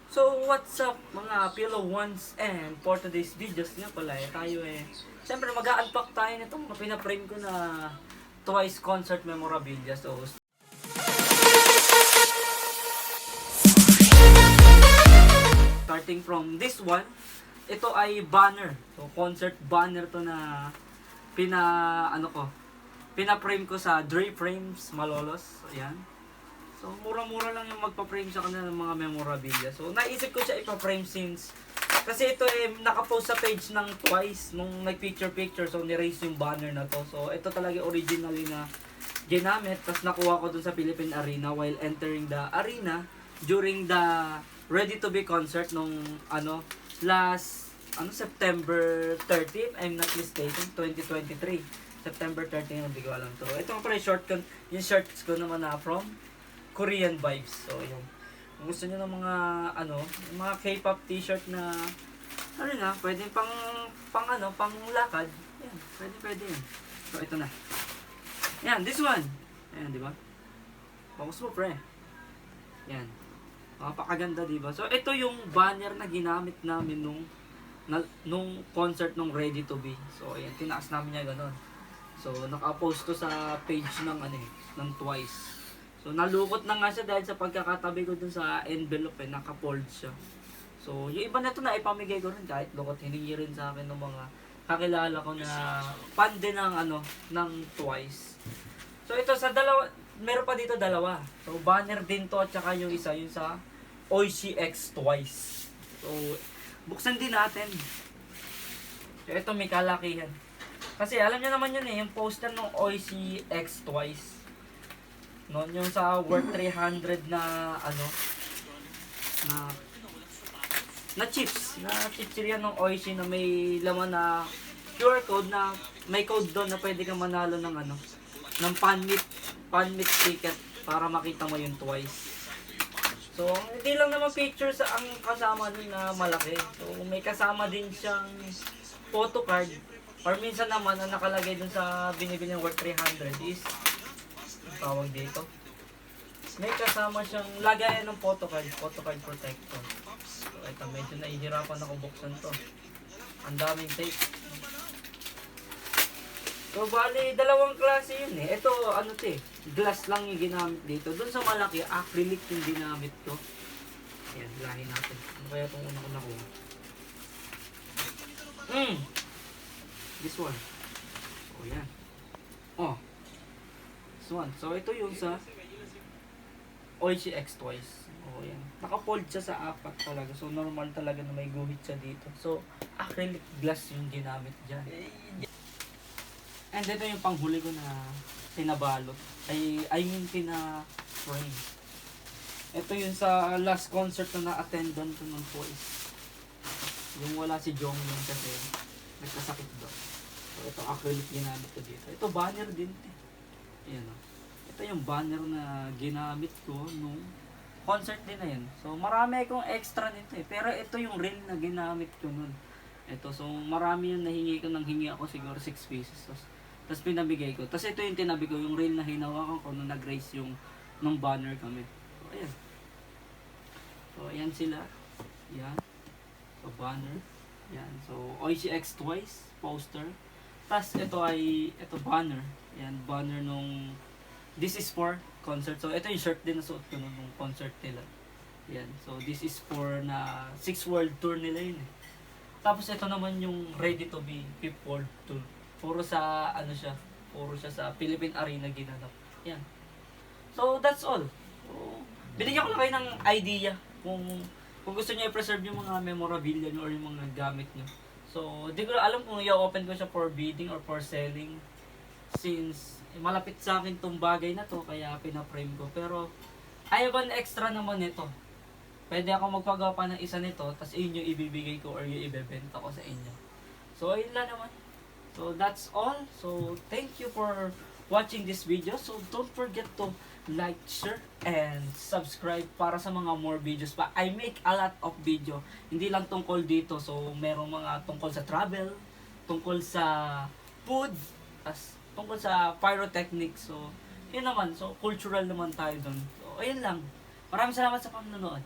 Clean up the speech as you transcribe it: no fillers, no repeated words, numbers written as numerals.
So, what's up mga Pillow Ones, and for today's videos nga pala tayo siyempre mag-a-unpack tayo nitong pinaprame ko na Twice concert memorabilia. So, starting from this one, ito ay banner. So, concert banner to na pina-frame ko sa Dre Frames Malolos. Ayan. So, mura-mura lang yung magpa-frame sa kanila ng mga memorabilia. So, naisip ko siya ipa-frame since kasi ito naka-post sa page ng Twice nung nag-picture-picture. So, ni-raise yung banner na to. So, ito talaga originally na ginamit. Tapos nakuha ko dun sa Philippine Arena while entering the arena during the Ready to Be concert nung September 30, if I'm not mistaken, 2023. September 30, hindi ko alam to. Ito nga pala yung shorts ko naman na from Korean Vibes. So, yun. Kung gusto nyo ng mga K-pop t-shirt na, pwede pang lakad. Yan, pwede yun. So, ito na. Yan, this one. Ayan, di ba? Focus mo, pre. Yan. Napakaganda, di ba? So, ito yung banner na ginamit namin nung concert nung Ready to Be. So, ayan, tinaas namin niya ganun. So, naka-post to sa page ng Twice. So, nalukot na nga siya dahil sa pagkakatabi ko dun sa envelope, naka-fold siya. So, yung iba na ito na ipamigay ko rin kahit lukot. Hiningi rin sa akin ng mga kakilala ko na fan din ng Twice. So, ito sa dalawa, meron pa dito dalawa. So, banner din to at saka yung isa, yung sa Oishi X Twice. So, buksan din natin. So, ito may kalakihan. Kasi alam niyo naman yun yung poster ng Oishi X Twice. Noon yung sa worth 300 na chips yan ng Oishi na may laman na QR code na may code doon na pwede kang manalo ng pan meat ticket para makita mo yung Twice. So, hindi lang naman pictures ang kasama din na malaki. So, may kasama din siyang photo card or minsan naman ang nakalagay dun sa binibili ng worth 300 is tawag dito. May kasama siyang lagayan ng photo card protector. So, ito medyo nahihirapan ako buksan to. Ang daming tape. So, bali, dalawang klase yun Ito, glass lang yung ginamit dito. Doon sa malaki, acrylic yung ginamit ko. Ayan, lahin natin. Ano kaya itong una ko nakuha? This one. Oh, yan. Oh. This one. So, ito yung sa Oishi X Twice. Oh, yan. Naka-fold siya sa apat talaga. So, normal talaga na may guhit siya dito. So, acrylic glass yung ginamit dyan. And ito yung panghuli ko na pinabalot. Pina-frame. Ito yung sa last concert na na-attendant ko ng Twice. Yung wala si Jonghyun kasi nagkasakit doon. So, ito acrylic ginamit ko dito. Ito banner din. Ayan o. Ito yung banner na ginamit ko nung concert din na yun. So, marami akong extra nito Pero ito yung real na ginamit ko nun. Ito, so marami yung nahingi ko. Nang hingi ako siguro 6 pieces. Tapos pinabigay ko. Tapos ito yung tinabi ko. Yung real na hinawakan ko nung nag-raise nung banner kami. So, ayan. So, ayan sila. Ayan. So, banner. Ayan. So, Oishi X Twice. Poster. Tapos ito banner. Ayan. Banner nung This is for concert. So, ito yung shirt din na suot ko nung concert nila. Yan. So, this is for na 6 world tour nila yun Tapos, ito naman yung Ready to Be 5th World Tour. Puro sa, puro siya sa Philippine Arena ginanap. Yan. So, that's all. So, binigyan ko lang kayo ng idea kung gusto niyo i-preserve yung mga memorabilia nyo or yung mga gamit nyo. So, di ko alam kung i-open ko siya for bidding or for selling. Since malapit sa akin tong bagay na to kaya pina-frame ko. Pero I have an extra naman nito. Pwede ako magpagawa pa ng isa nito tapos yun yung ibibigay ko or yung ibebenta ko sa inyo. So ayun lang naman. So that's all. So thank you for watching this video. So don't forget to like, share, and subscribe para sa mga more videos pa. I make a lot of video. Hindi lang tungkol dito. So merong mga tungkol sa travel, tungkol sa food, as tungkol sa pyrotechnics. So, yun naman. So, cultural naman tayo doon. So, ayun lang. Maraming salamat sa panonood.